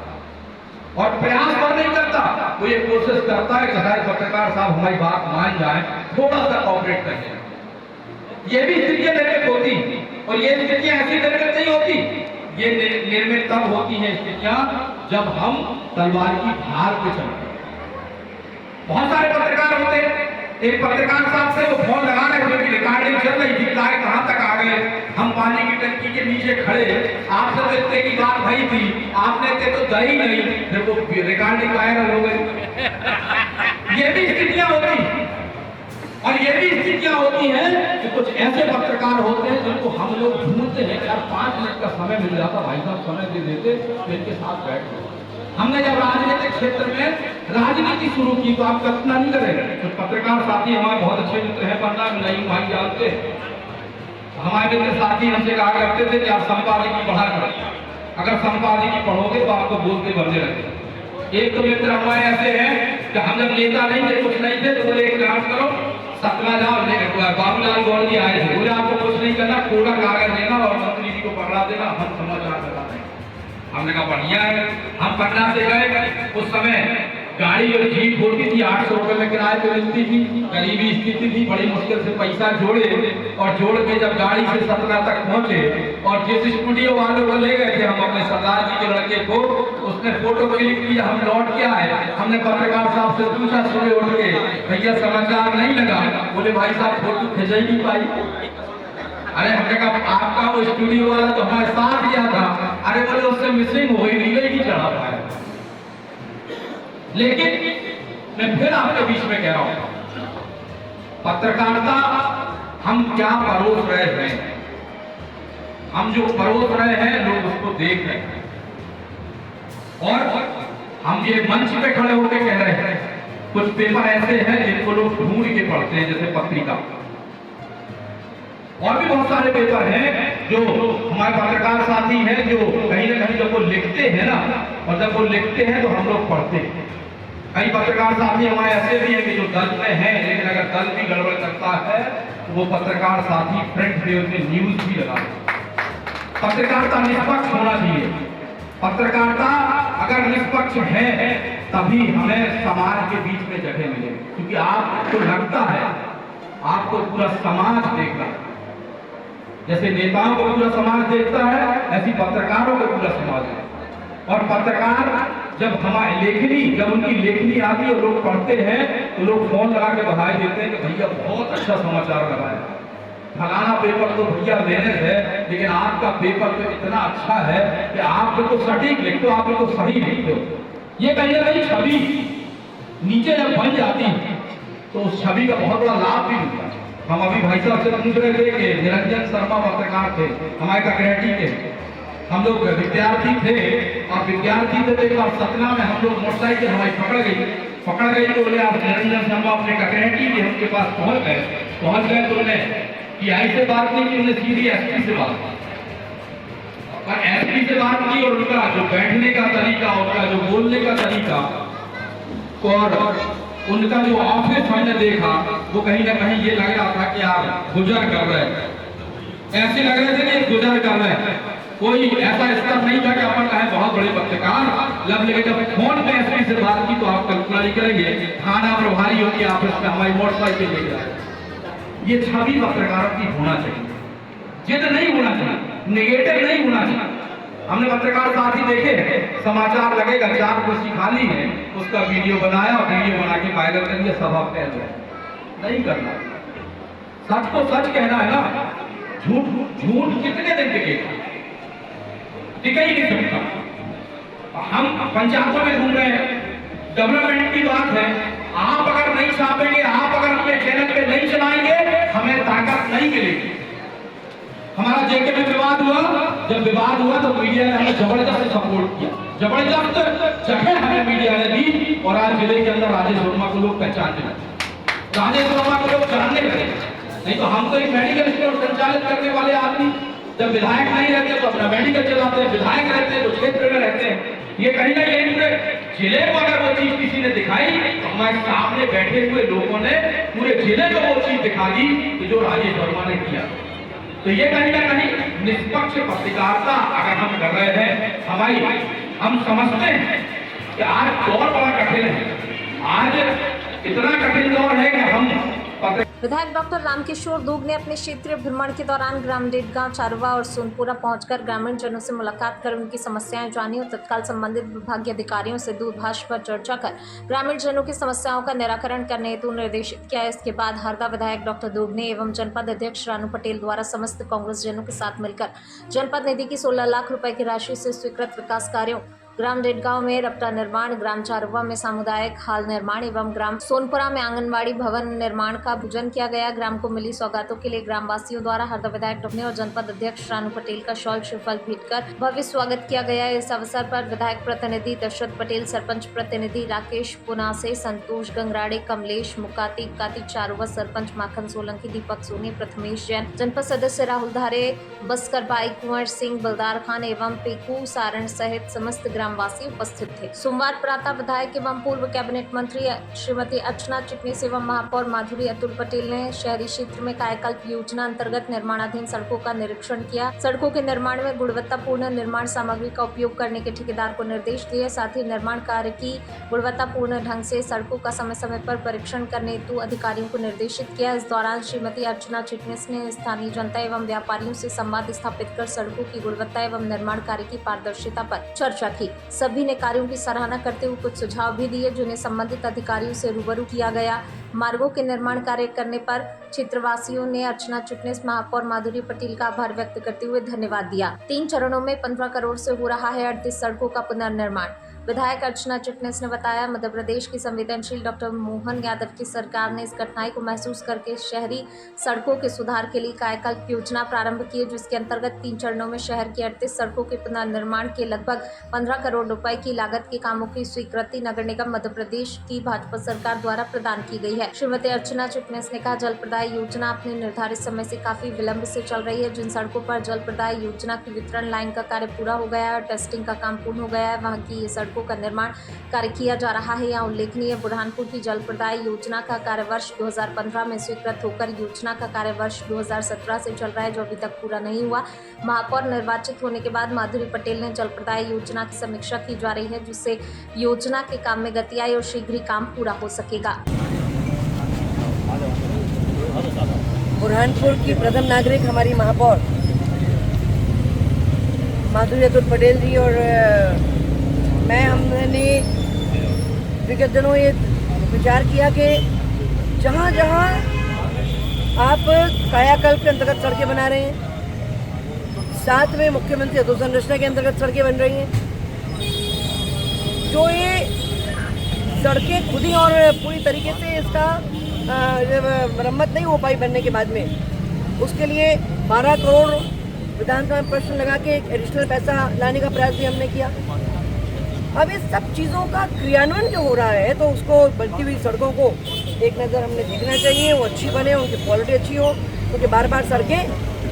और प्रयास पर नहीं करता, वो ये कोशिश करता है कि हमारे पत्रकार साहब हमारी बात मान जाए, थोड़ा सा कॉपरेट करें। ये भी स्थितियां निर्मित होती और ये स्थितियां ऐसी निर्मित नहीं होती, ये निर्मित तब होती है स्थितियां जब हम तलवार की धार पे चलते हैं। बहुत सारे पत्रकार होते हैं, एक पत्रकार साहब से वो फोन लगा रहे थे, रिकॉर्डिंग चल रही थी, कहां तक आ गए, हम पानी की टंकी के नीचे खड़े, आपसे तो इतने की बात भई थी, आपने इतने तो दही नहीं, फिर वो रिकॉर्डिंग वायरल हो गई। ये भी स्थितियां होती और ये भी स्थितियां होती हैं कि कुछ ऐसे पत्रकार होते हैं जिनको हम लोग ढूंढते हैं, यार 5 मिनट का समय मिल जाता, भाई साहब समय दे देते तो इनके साथ बैठ गए। हमने जब राजनीतिक क्षेत्र में राजनीति शुरू की तो आप कल्पना नहीं करेंगे, तो पत्रकार साथी हमारे बहुत अच्छे मित्र हैं, पन्ना में नहीं भाई जानते, हमारे मित्र साथी हमसे कहा करते थे कि आप संपादकीय पढ़ा करें, अगर संपादकीय पढ़ोगे तो आपको बोलते बनने लगे। एक तो मित्र हमारे ऐसे हैं कि हम जब नेता नहीं थे, कुछ नहीं थे, तो बोले एक काम करो, सतना जाओ, बाबूलाल गौड़ जी आए थे, बोले आपको कुछ नहीं करना, कोरा कागज लेना और मंत्री जी को पकड़ा देना, हम समाचार बता देंगे। हमने कहा बढ़िया है। हम पटना से गए, उस समय गाड़ी और जीप होती थी 800 रुपए में किराए पे मिलती थी। गरीबी स्थिति थी, बड़ी मुश्किल से पैसा जोड़े और जोड़ के जब गाड़ी से सतना तक पहुंचे और जिस स्टूडियो वालों को ले गए थे हम अपने सरदार जी के लड़के को, उसने फोटो क्लिक किया, हम लौट के आए। हमने पत्रकार साहब से पूछा सुबह उठ के, भैया समाचार नहीं लगा? बोले भाई साहब फोटो खिंच ही नहीं पाई। अरे हमने कहा आपका वो स्टूडियो वाला तो हमारे साथ गया था। अरे बोले उससे मिसिंग हो गई, नीले ही चढ़ा पाया। लेकिन मैं फिर आपके बीच में कह रहा हूं, पत्रकारिता हम क्या परोस रहे हैं, हम जो परोस रहे हैं लोग उसको देख रहे हैं। और हम ये मंच पे खड़े होकर कह रहे हैं, कुछ पेपर ऐसे हैं जिनको लोग ढूंढ के पढ़ते हैं, जैसे पत्रिका, और भी बहुत सारे पेपर हैं जो हमारे पत्रकार साथी हैं जो कहीं ना कहीं जब वो लिखते हैं ना, और जब वो लिखते हैं तो हम लोग पढ़ते हैं। कई पत्रकार साथी हमारे ऐसे भी हैं कि जो दल में हैं, लेकिन अगर दल भी गड़बड़ करता है तो वो पत्रकार साथी प्रिंट पेपर में न्यूज भी लगा। पत्रकारिता निष्पक्ष होना चाहिए। पत्रकारिता अगर निष्पक्ष है तभी हमें समाज के बीच में जगह मिले, क्योंकि आपको लगता है आपको पूरा समाज देख रहा है। जैसे नेताओं को पूरा समाज देखता है, ऐसी पत्रकारों को पूरा समाज है। और पत्रकार जब हमारी लेखनी, जब उनकी लेखनी आती है और लोग पढ़ते हैं तो लोग फोन लगा के बधाई देते हैं कि भैया बहुत अच्छा समाचार लगाया, फलाना पेपर तो भैया लेने है, लेकिन आपका पेपर तो इतना अच्छा है कि आप बिल्कुल सटीक लिखते हो, आप बिल्कुल सही लिखते हो। ये कहीं ना कहीं छवि नीचे जब बन जाती है तो उस छवि का बहुत बड़ा लाभ भी मिलता है। हम अभी भाई साहब से पूछ रहे थे कि निरंजन शर्मा पत्रकार थे हमारे ककरेटी के, हम लोग विद्यार्थी थे और विद्यार्थी थे तो एक बार सतना में हम लोग मोटरसाइकिल हमारी पकड़ गई तो बोले आप निरंजन शर्मा अपने ककरेटी के उनके पास पहुंच गए तो उन्हें पीआई से बात नहीं की, उन्हें सीधी एसपी से बात की। और एसपी से बात की और उनका जो बैठने का तरीका, उनका जो बोलने का तरीका और उनका जो ऑफिस हमने देखा वो कहीं ना कहीं ये लग रहा था कि आप गुजर कर रहे हैं, ऐसे लग रहे थे कि गुजर कर रहे हैं। कोई ऐसा स्तर नहीं था कि अपन कहें बहुत बड़े पत्रकार लब लेके जब फोन पे एसपी से बात की तो आप कल्पना नहीं करेंगे थाना प्रभारी होकर ऑफिस में हमारी मोटरसाइकिल ले जाए। ये छवि पत्रकारों की होना चाहिए, जिद नहीं होना चाहिए, नेगेटिव नहीं होना चाहिए। हमने पत्रकार साथी देखे, समाचार लगेगा 4 कुर्सी खाली है, उसका वीडियो बनाया और वीडियो बना के वायरल कर दिया, सभा फैल गया। नहीं करना, सच को सच कहना है ना। झूठ कितने दिन टिकेगा? टिका ही नहीं सकता। हम पंचायतों में घूम रहे हैं, डेवलपमेंट की बात है, आप अगर नहीं छापेंगे, आप अगर अपने चैनल पे नहीं चलाएंगे, हमें ताकत नहीं मिलेगी। हमारा जेके में विवाद हुआ, जब विवाद हुआ तो मीडिया ने हमें जबरदस्त सपोर्ट किया, जबरदस्त जगह हमें मीडिया ने दी और आज जिले के अंदर राजेश वर्मा को लोग पहचानने लगे, राजेश वर्मा को लोग जानने लगे। नहीं तो हम तो एक मेडिकल स्टोर संचालित करने वाले आदमी, जब विधायक नहीं रहते तो अपना मेडिकल चलाते हैं, विधायक रहते हैं तो क्षेत्र में रहते हैं। ये कहीं ना कहीं पूरे जिले को अगर वो चीज किसी ने दिखाई तो हमारे सामने बैठे हुए लोगों ने पूरे जिले को वो चीज दिखा दी तो जो राजेश वर्मा ने किया। तो ये कहीं ना कहीं निष्पक्ष पत्रकारिता अगर हम कर रहे हैं, हम समझते हैं कि आज दौर बड़ा कठिन है, आज इतना कठिन दौर है कि हम विधायक डॉक्टर रामकिशोर दूब ने अपने क्षेत्रीय भ्रमण के दौरान ग्राम डेडगांव, चारुवा और सोनपुरा पहुंचकर ग्रामीण जनों से मुलाकात कर उनकी समस्याएं जानी और तत्काल संबंधित विभागीय अधिकारियों से दूरभाष पर चर्चा कर ग्रामीण जनों की समस्याओं का निराकरण करने हेतु निर्देशित किया। इसके बाद हरदा विधायक डॉक्टर दूब ने एवं जनपद अध्यक्ष रानू पटेल द्वारा समस्त कांग्रेस जनों के साथ मिलकर जनपद निधि की 16 लाख रुपए की राशि से स्वीकृत विकास कार्यों ग्राम डेडगांव में रपटा निर्माण, ग्राम चारुवा में सामुदायिक हाल निर्माण एवं ग्राम सोनपुरा में आंगनबाड़ी भवन निर्माण का पूजन किया गया। ग्राम को मिली सौगातों के लिए ग्रामवासियों द्वारा हरदा विधायक डॉक्टर और जनपद अध्यक्ष रानू पटेल का शॉल श्रीफल भेंट कर भव्य स्वागत किया गया। इस अवसर पर विधायक प्रतिनिधि दशरथ पटेल, सरपंच प्रतिनिधि राकेश पुनासे, संतोष गंगराड़े, कमलेश मुकाती, काती चारुवा, सरपंच माखन सोलंकी, दीपक सोनी, प्रथमेश जैन, जनपद सदस्य राहुल धारे, बस्कर भाई, कुंवर सिंह, बलदार खान एवं पेकू सारण सहित समस्त ग्रामवासी उपस्थित थे। सोमवार प्रातः विधायक एवं पूर्व कैबिनेट मंत्री श्रीमती अर्चना चिटनीस एवं महापौर माधुरी अतुल पटेल ने शहरी क्षेत्र में कायाकल्प योजना अंतर्गत निर्माणाधीन सड़कों का निरीक्षण किया। सड़कों के निर्माण में गुणवत्तापूर्ण निर्माण सामग्री का उपयोग करने के ठेकेदार को निर्देश दिए। साथ ही निर्माण कार्य की गुणवत्तापूर्ण ढंग से सड़कों का समय समय पर परीक्षण करने हेतु अधिकारियों को निर्देशित किया। इस दौरान श्रीमती अर्चना चिटनीस ने स्थानीय जनता एवं व्यापारियों से संवाद स्थापित कर सड़कों की गुणवत्ता एवं निर्माण कार्य की पारदर्शिता पर चर्चा की। सभी ने कार्यों की सराहना करते हुए कुछ सुझाव भी दिए, जिन्हें संबंधित अधिकारियों से रूबरू किया गया। मार्गों के निर्माण कार्य करने पर क्षेत्रवासियों ने अर्चना चिटनीस, महापौर माधुरी पटेल का आभार व्यक्त करते हुए धन्यवाद दिया। 3 चरणों में 15 करोड़ से हो रहा है 38 सड़कों का पुनर्निर्माण। विधायक अर्चना चिटनीस ने बताया, मध्य प्रदेश की संवेदनशील डॉक्टर मोहन यादव की सरकार ने इस कठिनाई को महसूस करके शहरी सड़कों के सुधार के लिए कायाकल्प योजना प्रारंभ की, जिसके अंतर्गत 3 चरणों में शहर की 38 सड़कों के पुनर्निर्माण के लगभग 15 करोड़ रुपए की लागत के कामों की स्वीकृति नगर निगम मध्य प्रदेश की भाजपा सरकार द्वारा प्रदान की गई है। श्रीमती अर्चना चिटनीस ने कहा, जल प्रदाय योजना अपने निर्धारित समय से काफी विलंब से चल रही है। जिन सड़कों पर जल प्रदाय योजना की वितरण लाइन का कार्य पूरा हो गया है और टेस्टिंग का काम पूर्ण हो गया है, वहाँ की ये सड़कों का निर्माण कार्य किया जा रहा है। यहाँ उल्लेखनीय बुरहानपुर की जल प्रदाय योजना का कार्य वर्ष 2015 में स्वीकृत होकर योजना का कार्य वर्ष 2017 से चल रहा है, जो अभी तक पूरा नहीं हुआ। महापौर निर्वाचित होने के बाद माधुरी पटेल ने जल प्रदाय योजना की समीक्षा की जा रही है, जिससे योजना के काम में गति आई और शीघ्र ही काम पूरा हो सकेगा। बुरहानपुर की प्रथम नागरिक हमारी महापौर माधुरी अतुल पटेल जी और हमने विगत दिनों ये विचार किया कि जहाँ जहाँ आप कायाकल्प के अंतर्गत सड़कें बना रहे हैं, साथ में मुख्यमंत्री अधोसंरचना के अंतर्गत सड़कें बन रही हैं, जो ये सड़कें खुद ही और पूरी तरीके से इसका मरम्मत नहीं हो पाई बनने के बाद में, उसके लिए 12 करोड़ विधानसभा में प्रश्न लगा के एक एडिशनल पैसा लाने का प्रयास भी हमने किया। अब इस सब चीज़ों का क्रियान्वयन जो हो रहा है, तो उसको बनती हुई सड़कों को एक नज़र हमने देखना चाहिए, वो अच्छी बने, उनकी क्वालिटी अच्छी हो, क्योंकि बार बार सड़कें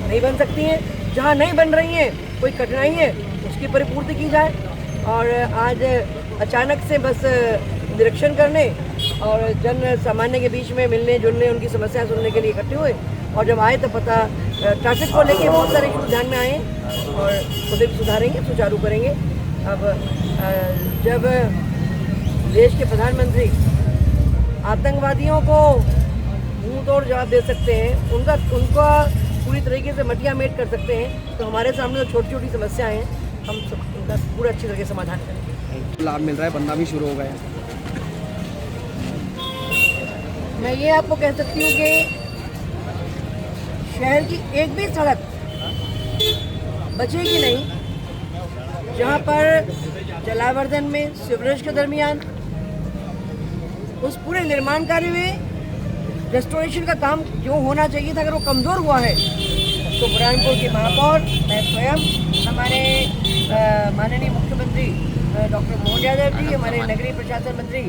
नहीं बन सकती हैं। जहाँ नहीं बन रही हैं, कोई कठिनाई है, उसकी परिपूर्ति की जाए। और आज अचानक से बस निरीक्षण करने और जन सामान्य के बीच में मिलने जुलने, उनकी समस्याएं सुनने के लिए इकट्ठे हुए, और जब आए तो पता ट्रैफिक को लेके बहुत सारे इशू ध्यान में आए और उसे भी सुधारेंगे, सुचारू करेंगे। अब जब देश के प्रधानमंत्री आतंकवादियों को मुंह तोड़ जवाब दे सकते हैं, उनका पूरी तरीके से मटिया मेट कर सकते हैं, तो हमारे सामने जो छोटी छोटी समस्याएं हैं, हम उनका पूरा अच्छी तरीके से समाधान करेंगे। लाभ मिल रहा है, बनना भी शुरू हो गया है। मैं ये आपको कह सकती हूँ कि शहर की एक भी सड़क बचेगी नहीं जहाँ पर जलावर्धन में सीवरेज के दरमियान उस पूरे निर्माण कार्य में रेस्टोरेशन का काम जो होना चाहिए था, अगर वो कमज़ोर हुआ है, तो बुरहानपुर की महापौर, मैं स्वयं, हमारे माननीय मुख्यमंत्री डॉक्टर मोहन यादव जी, हमारे नगरीय प्रशासन मंत्री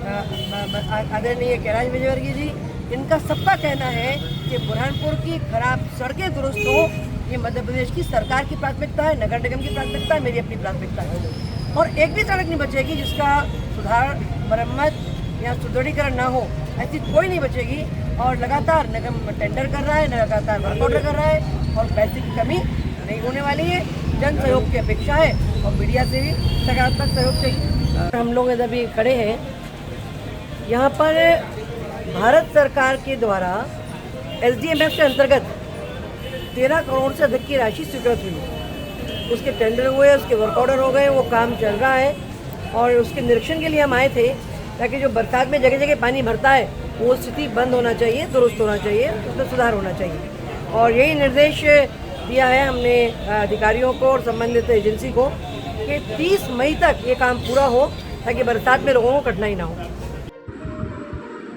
आदरणीय कैलाश विजयवर्गीय जी, इनका सबका कहना है कि बुरहानपुर की खराब सड़कें दुरुस्त हो, ये मध्य प्रदेश की सरकार की प्राथमिकता है, नगर निगम की प्राथमिकता है, मेरी अपनी प्राथमिकता है। और एक भी सड़क नहीं बचेगी जिसका सुधार, मरम्मत या सुदृढ़ीकरण ना हो, ऐसी कोई नहीं बचेगी। और लगातार निगम टेंडर कर रहा है, लगातार वर्क ऑर्डर कर रहा है, और पैसे की कमी नहीं होने वाली है। जन सहयोग की अपेक्षा है और मीडिया से भी सकारात्मक सहयोग चाहिए। हम लोग अभी खड़े हैं यहाँ पर, भारत सरकार के द्वारा SDMF के अंतर्गत 13 करोड़ से अधिक की राशि स्वीकृत हुई। उसके टेंडर हुए, उसके वर्क ऑर्डर हो गए, वो काम चल रहा है। और उसके निरीक्षण के लिए हम आए थे, ताकि जो बरसात में जगह जगह पानी भरता है, वो स्थिति बंद होना चाहिए, दुरुस्त होना चाहिए, उसमें सुधार होना चाहिए। और यही निर्देश दिया है हमने अधिकारियों को और संबंधित एजेंसी को कि 30 मई तक ये काम पूरा हो, ताकि बरसात में लोगों को कठिनाई ना हो।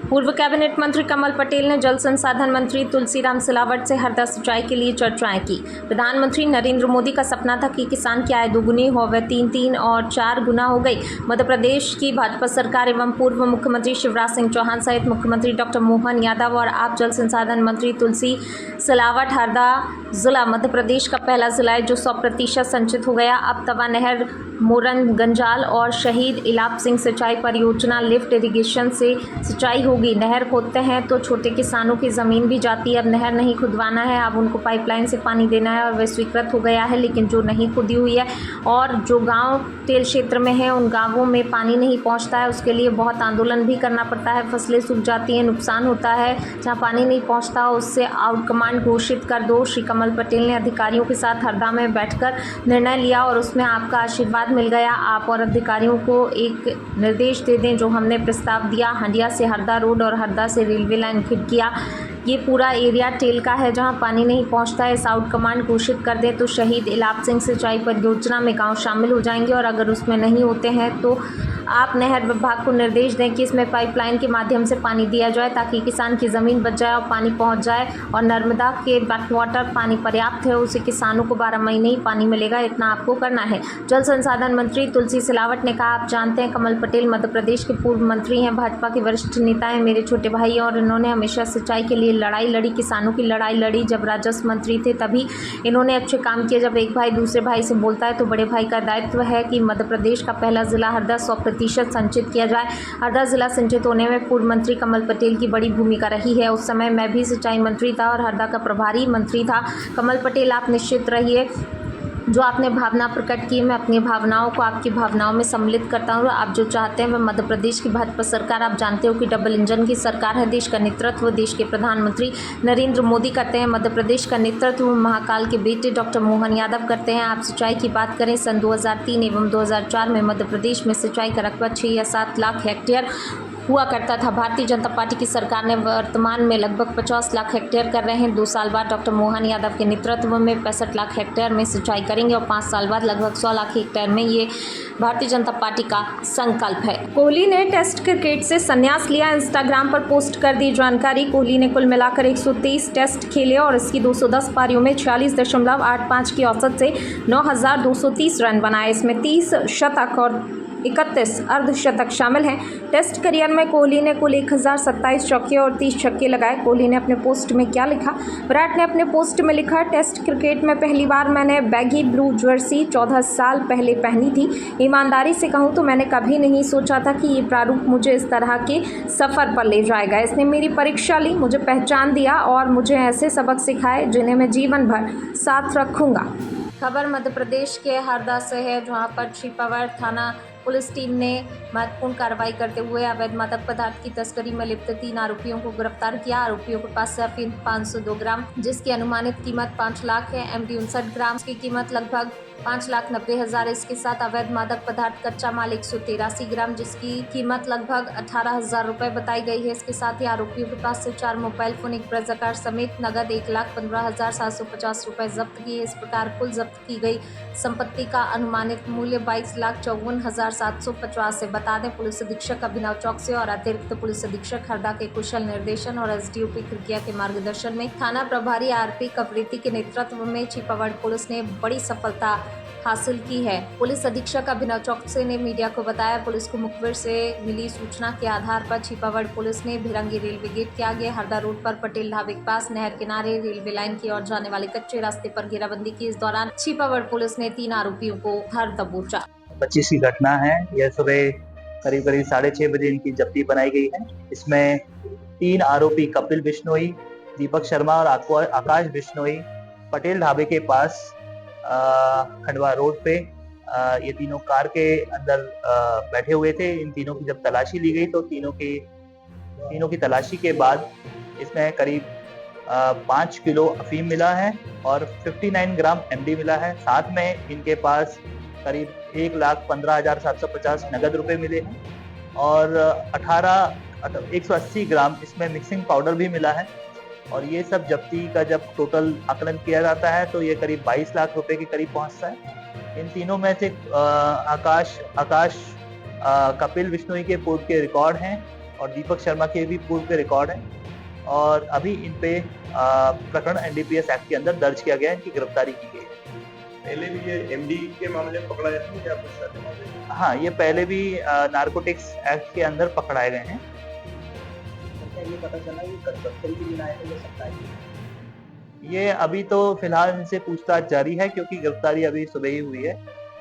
पूर्व कैबिनेट मंत्री कमल पटेल ने जल संसाधन मंत्री तुलसीराम सिलावट से हरदा सिंचाई के लिए चर्चाएं की। प्रधानमंत्री नरेंद्र मोदी का सपना था कि किसान की आय दोगुनी हो, वह 3 और 4 गुना हो गई। मध्य प्रदेश की भाजपा सरकार एवं पूर्व मुख्यमंत्री शिवराज सिंह चौहान सहित मुख्यमंत्री डॉक्टर मोहन यादव और आप जल संसाधन मंत्री तुलसी सिलावट हरदा जिला मध्य प्रदेश का पहला जिला है जो 100% सिंचित हो गया। अब तवा नहर, मोरन गंजाल और शहीद इलाप सिंह सिंचाई परियोजना लिफ्ट इरिगेशन से सिंचाई होगी। नहर खोदते हैं तो छोटे किसानों की ज़मीन भी जाती है। अब नहर नहीं खुदवाना है, अब उनको पाइपलाइन से पानी देना है और वह स्वीकृत हो गया है। लेकिन जो नहीं खुदी हुई है और जो गांव तेल क्षेत्र में है उन गांवों में पानी नहीं पहुंचता है, उसके लिए बहुत आंदोलन भी करना पड़ता है। फसलें सूख जाती हैं, नुकसान होता है। जहाँ पानी नहीं पहुँचता उससे आउट कमांड घोषित कर दो। श्री कमल पटेल ने अधिकारियों के साथ हरदा में बैठकर निर्णय लिया और उसमें आपका आशीर्वाद मिल गया। आप और अधिकारियों को एक निर्देश दे दें जो हमने प्रस्ताव दिया। हंडिया से हरदा रोड और हरदा से रेलवे लाइन खिड़किया, ये पूरा एरिया टेल का है जहां पानी नहीं पहुंचता है। आउट कमांड घोषित कर दें तो शहीद इलाप सिंह सिंचाई परियोजना में गांव शामिल हो जाएंगे और अगर उसमें नहीं होते हैं तो आप नहर विभाग को निर्देश दें कि इसमें पाइपलाइन के माध्यम से पानी दिया जाए ताकि किसान की ज़मीन बच जाए और पानी पहुंच जाए। और नर्मदा के बैकवाटर पानी पर्याप्त है, उसे किसानों को 12 महीने ही पानी मिलेगा। इतना आपको करना है। जल संसाधन मंत्री तुलसी सिलावट ने कहा, आप जानते हैं कमल पटेल मध्य प्रदेश के पूर्व मंत्री हैं, भाजपा के वरिष्ठ नेता हैं, मेरे छोटे भाई और इन्होंने हमेशा सिंचाई के लिए लड़ाई लड़ी, किसानों की लड़ाई लड़ी। जब राजस्व मंत्री थे तभी इन्होंने अच्छे काम किए। जब एक भाई दूसरे भाई से बोलता है तो बड़े भाई का दायित्व है कि मध्य प्रदेश का पहला जिला हरदा 100% संचित किया जाए। हरदा जिला संचित होने में पूर्व मंत्री कमल पटेल की बड़ी भूमिका रही है। उस समय मैं भी सिंचाई मंत्री था और हरदा का प्रभारी मंत्री था। कमल पटेल, आप निश्चित रहिए, जो आपने भावना प्रकट की, मैं अपनी भावनाओं को आपकी भावनाओं में सम्मिलित करता हूँ। आप जो चाहते हैं वह मध्य प्रदेश की भाजपा सरकार, आप जानते हो कि डबल इंजन की सरकार है। देश का नेतृत्व देश के प्रधानमंत्री नरेंद्र मोदी करते हैं। मध्य प्रदेश का नेतृत्व महाकाल के बेटे डॉक्टर मोहन यादव करते हैं। आप सिंचाई की बात करें, सन 2003 एवं 2004 में मध्य प्रदेश में सिंचाई का रकबा 6 या 7 लाख हेक्टेयर हुआ करता था। भारतीय जनता पार्टी की सरकार ने वर्तमान में लगभग 50 लाख हेक्टेयर कर रहे हैं। 2 साल बाद डॉक्टर मोहन यादव के नेतृत्व में 65 लाख हेक्टेयर में सिंचाई करेंगे और 5 साल बाद लगभग 100 लाख हेक्टेयर में। ये भारतीय जनता पार्टी का संकल्प है। कोहली ने टेस्ट क्रिकेट से संन्यास लिया, इंस्टाग्राम पर पोस्ट कर दी जानकारी। कोहली ने कुल मिलाकर 123 टेस्ट खेले और इसकी 210 पारियों में 46.85 की औसत से 9,230 रन बनाए। इसमें 30 शतक और 31 अर्धशतक शामिल हैं। टेस्ट करियर में कोहली ने कुल 1027 चौके और 30 छक्के लगाए। कोहली ने अपने पोस्ट में क्या लिखा? विराट ने अपने पोस्ट में लिखा, टेस्ट क्रिकेट में पहली बार मैंने बैगी ब्लू जर्सी 14 साल पहले पहनी थी। ईमानदारी से कहूँ तो मैंने कभी नहीं सोचा था कि ये प्रारूप मुझे इस तरह के सफ़र पर ले जाएगा। इसने मेरी परीक्षा ली, मुझे पहचान दिया और मुझे ऐसे सबक सिखाए जिन्हें मैं जीवन भर साथ रखूँगा। खबर मध्य प्रदेश के हरदा से है, जहाँ पर छिपावर थाना पुलिस टीम ने महत्वपूर्ण कार्रवाई करते हुए अवैध मादक पदार्थ की तस्करी में लिप्त 3 आरोपियों को गिरफ्तार किया। आरोपियों के पास से अफीम 502 ग्राम जिसकी अनुमानित कीमत 5 लाख है, एमडी 59 ग्राम की कीमत लगभग 5,90,000। इसके साथ अवैध मादक पदार्थ कच्चा माल 183 ग्राम जिसकी कीमत लगभग 18,000 रुपये बताई गई है। इसके साथ ही आरोपियों के पास से 4 मोबाइल फोन, एक ब्रज कार समेत नगद 1,15,750 रुपये जब्त किए। इस प्रकार कुल जब्त की गई संपत्ति का अनुमानित मूल्य 22,54,750 है। बता दें, पुलिस अधीक्षक अभिनव चौकसी और अतिरिक्त पुलिस अधीक्षक हरदा के कुशल निर्देशन और एसडीओपी खिड़किया के मार्गदर्शन में थाना प्रभारी आरपी कवरेती के नेतृत्व में छिपावर पुलिस ने बड़ी सफलता हासिल की है। पुलिस अधीक्षक अभिनव चौकसी ने मीडिया को बताया, पुलिस को मुखबिर से मिली सूचना के आधार पर छिपावर पुलिस ने भिरंगी रेलवे गेट के आगे हरदा रोड पर पटेल ढाबे के पास नहर किनारे रेलवे लाइन की ओर जाने वाले कच्चे रास्ते पर घेराबंदी की। इस दौरान छिपावर पुलिस ने 3 आरोपियों को धर दबोचा। 25 की घटना है। यह सुबह करीब 6:30 बजे इनकी जब्ती बनाई गई है। इसमें 3 आरोपी कपिल बिश्नोई, दीपक शर्मा और आकाश बिश्नोई पटेल ढाबे के पास खंडवा रोड पे ये तीनों कार के अंदर बैठे हुए थे। इन तीनों की जब तलाशी ली गई तो तीनों की तलाशी के बाद इसमें करीब 5 किलो अफीम मिला है और 59 ग्राम एमडी मिला है। साथ में इनके पास करीब 1,15,750 नगद रुपए मिले हैं और 180 ग्राम इसमें मिक्सिंग पाउडर भी मिला है। और ये सब जब्ती का जब टोटल आकलन किया जाता है तो ये करीब 22 लाख रुपए के करीब पहुंचता है। इन तीनों में से आकाश कपिल बिश्नोई के पूर्व के रिकॉर्ड हैं और दीपक शर्मा के भी पूर्व के रिकॉर्ड हैं और अभी इन पे प्रकरण एनडीपीएस एक्ट के अंदर दर्ज किया गया है, इनकी गिरफ्तारी की गई है। पहले भी ये एमडी के मामले में पकड़ा जाता है या कुछ ऐसे मामले? हाँ, ये पहले भी नारकोटिक्स एक्ट के अंदर पकड़ाए गए हैं। ये पता चला कि तस्करी की विनायक हो सकता है। ये अभी तो फिलहाल इनसे पूछताछ जारी है क्योंकि गिरफ्तारी अभी सुबह ही हुई है।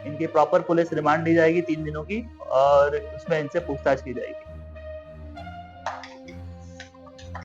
इनकी प्रॉपर पुलिस रिमांड ली जाएगी 3 दिनों की और उसमें इनसे पूछताछ की जाएगी।